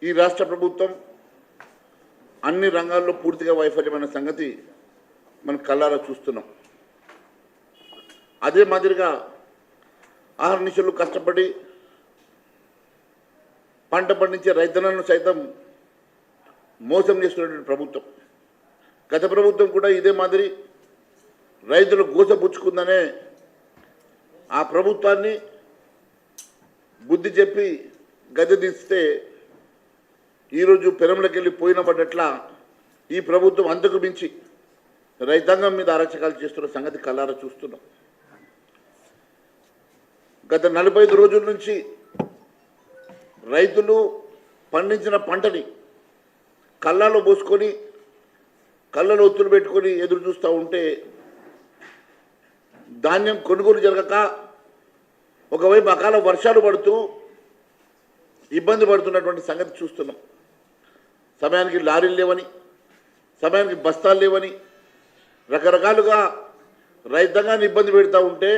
ఈ రాష్ట్ర ప్రభుత్వం అన్ని రంగాల్లో పూర్తిగా వైఫల్యమైన సంగతి మనం కళ్ళారా చూస్తున్నాం. అదే మాదిరిగా ఆహర్నిశలు కష్టపడి పంట పండించే రైతులను సైతం మోసం చేస్తున్నటువంటి ప్రభుత్వం. గత ప్రభుత్వం కూడా ఇదే మాదిరి రైతులు గోసపుచ్చుకుందనే ఆ ప్రభుత్వాన్ని బుద్ధి చెప్పి గద్దె దిస్తే ఈరోజు పెరంలోకి వెళ్ళి పోయిన పడ్డట్ల ఈ ప్రభుత్వం అంతకు మించి రైతాంగం మీద అరాచకాలు చేస్తున్న సంగతి కళ్ళారా చూస్తున్నాం. గత 45 రోజుల నుంచి రైతులు పండించిన పంటని కళ్ళలో పోసుకొని కళ్ళలో ఒత్తులు పెట్టుకొని ఎదురు చూస్తూ ఉంటే ధాన్యం కొనుగోలు జరగక ఒకవైపు అకాల వర్షాలు పడుతూ ఇబ్బంది పడుతున్నటువంటి సంగతి చూస్తున్నాం. సమయానికి లారీలు లేవని, సమయానికి బస్తాలు లేవని రకరకాలుగా రైతాంగాన్ని ఇబ్బంది పెడతా ఉంటే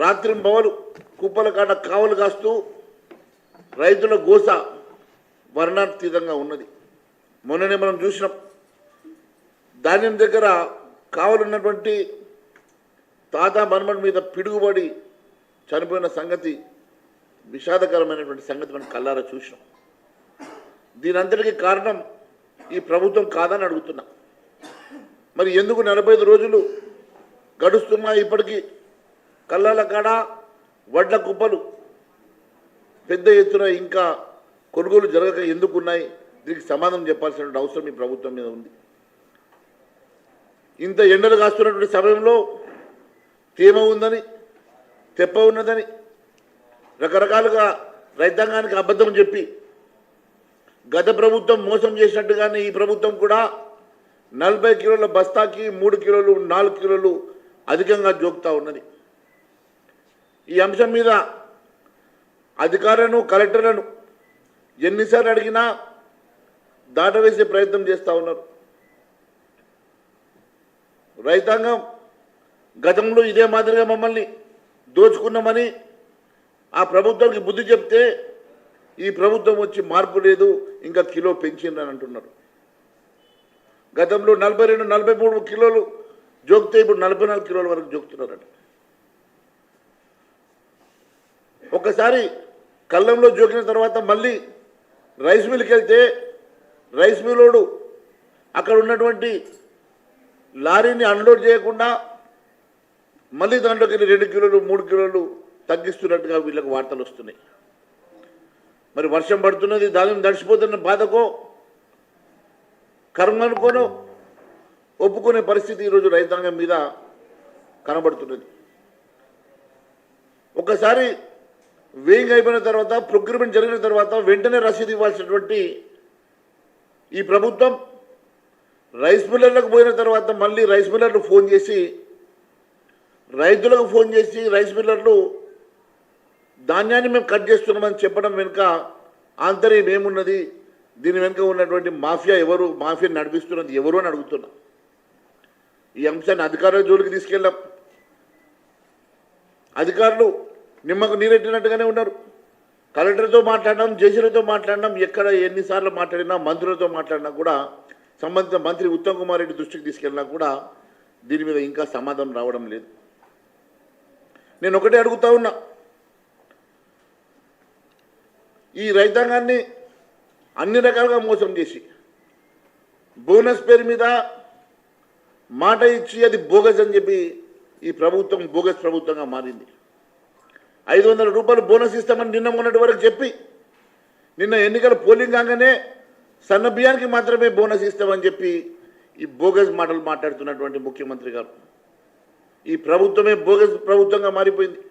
రాత్రి పవలు కుప్పల కాడ కావలు కాస్తూ రైతుల గోస వర్ణాతీతంగా ఉన్నది. మొన్ననే మనం చూసినాం, ధాన్యం దగ్గర కావలున్నటువంటి తాత మన్మన్ మీద పిడుగుబడి చనిపోయిన సంగతి విషాదకరమైనటువంటి సంగతి మనం కళ్ళారా చూసినాం. దీనంతటికీ కారణం ఈ ప్రభుత్వం కాదని అడుగుతున్నా. మరి ఎందుకు 45 రోజులు గడుస్తున్నా ఇప్పటికీ కళ్ళాల కాడ వడ్ల కుప్పలు పెద్ద ఎత్తున ఇంకా కొనుగోలు జరగక ఎందుకున్నాయి? దీనికి సమాధానం చెప్పాల్సిన అవసరం ఈ ప్రభుత్వం మీద ఉంది. ఇంత ఎండలు కాస్తున్నటువంటి సమయంలో తేమ ఉందని, తెప్ప ఉన్నదని రకరకాలుగా రైతాంగానికి అబద్ధం చెప్పి గత ప్రభుత్వం మోసం చేసినట్టుగానే ఈ ప్రభుత్వం కూడా 40 కిలోల బస్తాకి 3 కిలోలు 4 కిలోలు అధికంగా జోకుతా ఉన్నది. ఈ అంశం మీద అధికారులను, కలెక్టర్లను ఎన్నిసార్లు అడిగినా దాటవేసే ప్రయత్నం చేస్తూ ఉన్నారు. రైతాంగం గతంలో ఇదే మాదిరిగా మమ్మల్ని దోచుకున్నామని ఆ ప్రభుత్వానికి బుద్ధి చెప్తే ఈ ప్రభుత్వం వచ్చి మార్పు లేదు, ఇంకా కిలో పెంచిందని అంటున్నారు. గతంలో 42, 43 కిలోలు జోక్తే ఇప్పుడు 44 కిలోల వరకు జోకుతున్నారట. ఒకసారి కళ్ళంలో జోకిన తర్వాత మళ్ళీ రైస్ మిల్కి వెళ్తే రైస్ మిల్లోడు అక్కడ ఉన్నటువంటి లారీని అన్లోడ్ చేయకుండా మళ్ళీ దాంట్లోకి 2 కిలోలు 3 కిలోలు తగ్గిస్తున్నట్టుగా వీళ్ళకి వార్తలు వస్తున్నాయి. మరి వర్షం పడుతున్నది, ధాన్యం దడిచిపోతున్న బాధకో కర్మ అనుకోనో ఒప్పుకునే పరిస్థితి ఈరోజు రైతాంగం మీద కనబడుతున్నది. ఒకసారి వేయింగ్ అయిపోయిన తర్వాత, ప్రొక్యూర్మెంట్ జరిగిన తర్వాత వెంటనే రసీదు ఇవ్వాల్సినటువంటి ఈ ప్రభుత్వం రైస్ మిల్లర్లకు పోయిన తర్వాత మళ్ళీ రైస్ మిల్లర్లు ఫోన్ చేసి రైతులకు ఫోన్ చేసి రైస్ మిల్లర్లు ధాన్యాన్ని మేము కట్ చేస్తున్నామని చెప్పడం వెనుక ఆంతర్యం ఏమున్నది, దీని వెనుక ఉన్నటువంటి మాఫియా ఎవరు, మాఫియా నడిపిస్తున్నది ఎవరు అని అడుగుతున్నా. ఈ అంశాన్ని అధికారుల జోలికి తీసుకెళ్ళాం. అధికారులు నిమ్మకు నీరెట్టినట్టుగానే ఉన్నారు. కలెక్టర్తో మాట్లాడినాం, జేసీలతో మాట్లాడినాం, ఎక్కడ ఎన్నిసార్లు మాట్లాడినా, మంత్రులతో మాట్లాడినా కూడా, సంబంధిత మంత్రి ఉత్తమ్ కుమార్ రెడ్డి దృష్టికి తీసుకెళ్ళినా కూడా దీని మీద ఇంకా సమాధానం రావడం లేదు. నేను ఒకటే అడుగుతా ఉన్నా, ఈ రైతాంగాన్ని అన్ని రకాలుగా మోసం చేసి బోనస్ పేరు మీద మాట ఇచ్చి అది బోగస్ అని చెప్పి ఈ ప్రభుత్వం బోగస్ ప్రభుత్వంగా మారింది. 500 రూపాయలు బోనస్ ఇస్తామని నిన్న మొన్నటి వరకు చెప్పి నిన్న ఎన్నికల పోలింగ్ కాగానే సన్న బియ్యానికి మాత్రమే బోనస్ ఇస్తామని చెప్పి ఈ బోగస్ మాటలు మాట్లాడుతున్నటువంటి ముఖ్యమంత్రి గారు, ఈ ప్రభుత్వమే బోగస్ ప్రభుత్వంగా మారిపోయింది.